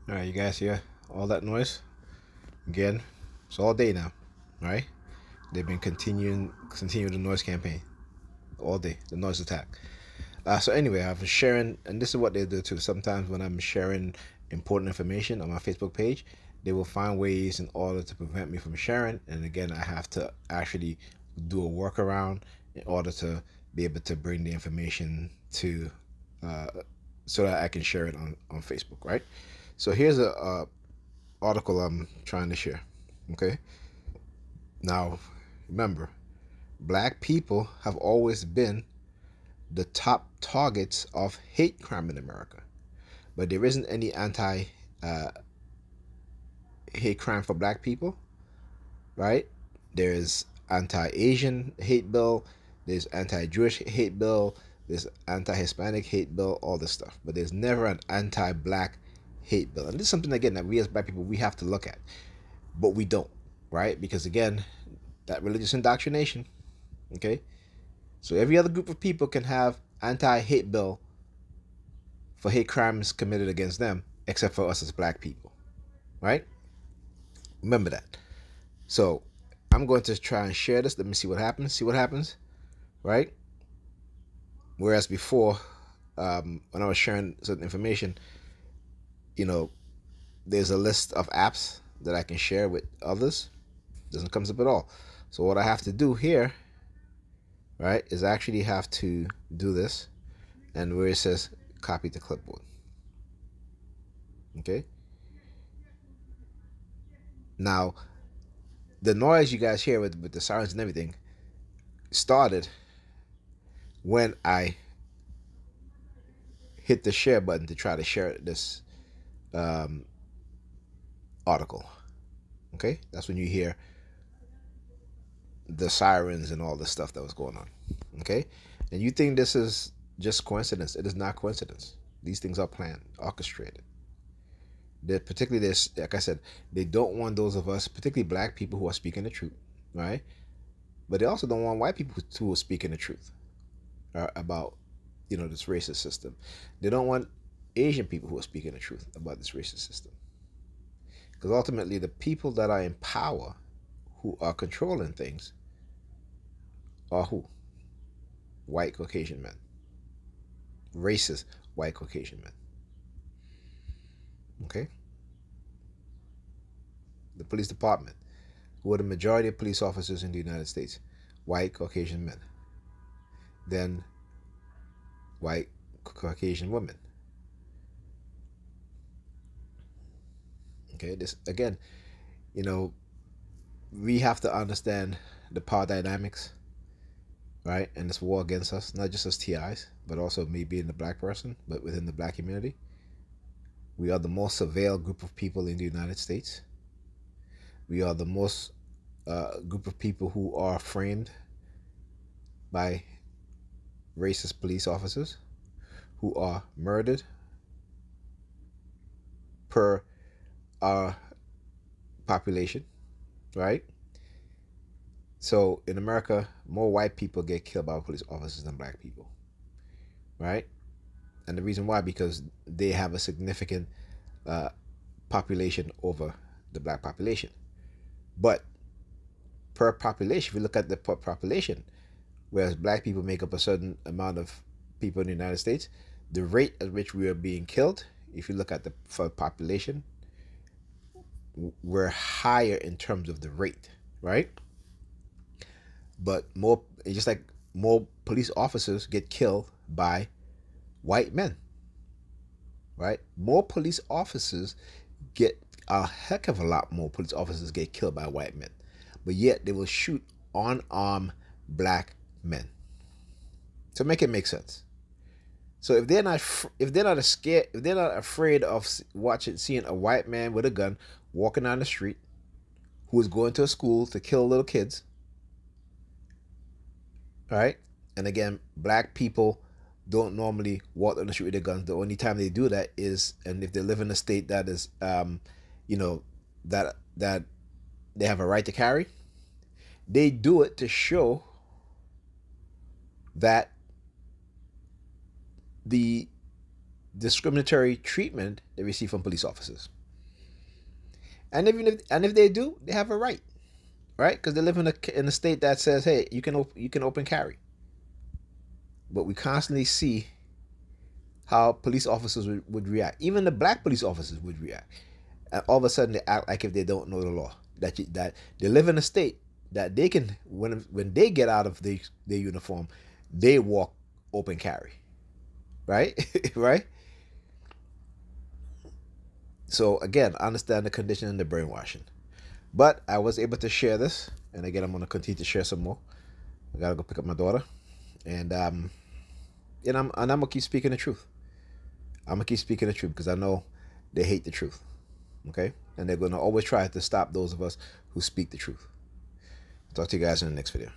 All right, you guys hear all that noise? Again, it's all day now, right? They've been continuing the noise campaign all day, the noise attack. So anyway, I've been sharing, and this is what they do too. Sometimes when I'm sharing important information on my Facebook page, they will find ways in order to prevent me from sharing. And again, I have to actually do a workaround in order to be able to bring the information to, uh, so that I can share it on Facebook, right? So here's a article I'm trying to share. Okay. Now, remember, black people have always been the top targets of hate crime in America, but there isn't any anti uh, hate crime for black people, right? There's anti-Asian hate bill, there's anti-Jewish hate bill, there's anti-Hispanic hate bill, all this stuff, but there's never an anti-black hate bill. And this is something again that we as black people we have to look at, but we don't, right? Because again, that religious indoctrination. Okay, so every other group of people can have anti-hate bill for hate crimes committed against them, except for us as black people, right? Remember that. So I'm going to try and share this. Let me see what happens. See what happens, right? Whereas before, when I was sharing certain information, you know, there's a list of apps that I can share with others. Doesn't comes up at all. So what I have to do here, right, is actually have to do this, and where it says copy to clipboard. Okay. Now the noise you guys hear with the sirens and everything started when I hit the share button to try to share this um, article. Okay, that's when you hear the sirens and all the stuff that was going on. Okay, and you think this is just coincidence? It is not coincidence. These things are planned, orchestrated. That particularly this, like I said, they don't want those of us, particularly black people, who are speaking the truth, right? But they also don't want white people who are speaking the truth about, this racist system. They don't want Asian people who are speaking the truth about this racist system. Because ultimately, the people that are in power, who are controlling things, are who? White Caucasian men, racist white Caucasian men. Okay, the police department, who are the majority of police officers in the United States, white Caucasian men. Then white Caucasian women. Okay, this again, you know, we have to understand the power dynamics, right? And this war against us, not just as TIs, but also me being the black person, but within the black community. We are the most surveilled group of people in the United States. We are the most group of people who are framed by racist police officers, who are murdered per our population, right? So in America, more white people get killed by police officers than black people, right? And the reason why, because they have a significant uh, population over the black population. But per population, if you look at the per population, whereas black people make up a certain amount of people in the United States, the rate at which we are being killed, if you look at the for population, we're higher in terms of the rate, right? But more, it's just like more police officers get killed by white men, right? More police officers get a heck of a lot more police officers get killed by white men, but yet they will shoot unarmed black men. To make it make sense. So if they're not scared, if they're not afraid of seeing a white man with a gun walking down the street who is going to a school to kill little kids, right? And again, black people don't normally walk on the street with their guns. The only time they do that is, and if they live in a state that is, you know, that they have a right to carry, they do it to show that the discriminatory treatment they receive from police officers. And if they do, they have a right, right? Because they live in a state that says, hey, you can open carry. But we constantly see how police officers would react. Even the black police officers would react. And all of a sudden, they act like if they don't know the law. That they live in a state that they can, when they get out of their uniform, they walk open carry. Right? Right? So again, I understand the condition and the brainwashing. But I was able to share this. And again, I'm going to continue to share some more. I got to go pick up my daughter. And I'm going to keep speaking the truth. I'm going to keep speaking the truth because I know they hate the truth. Okay? And they're going to always try to stop those of us who speak the truth. Talk to you guys in the next video.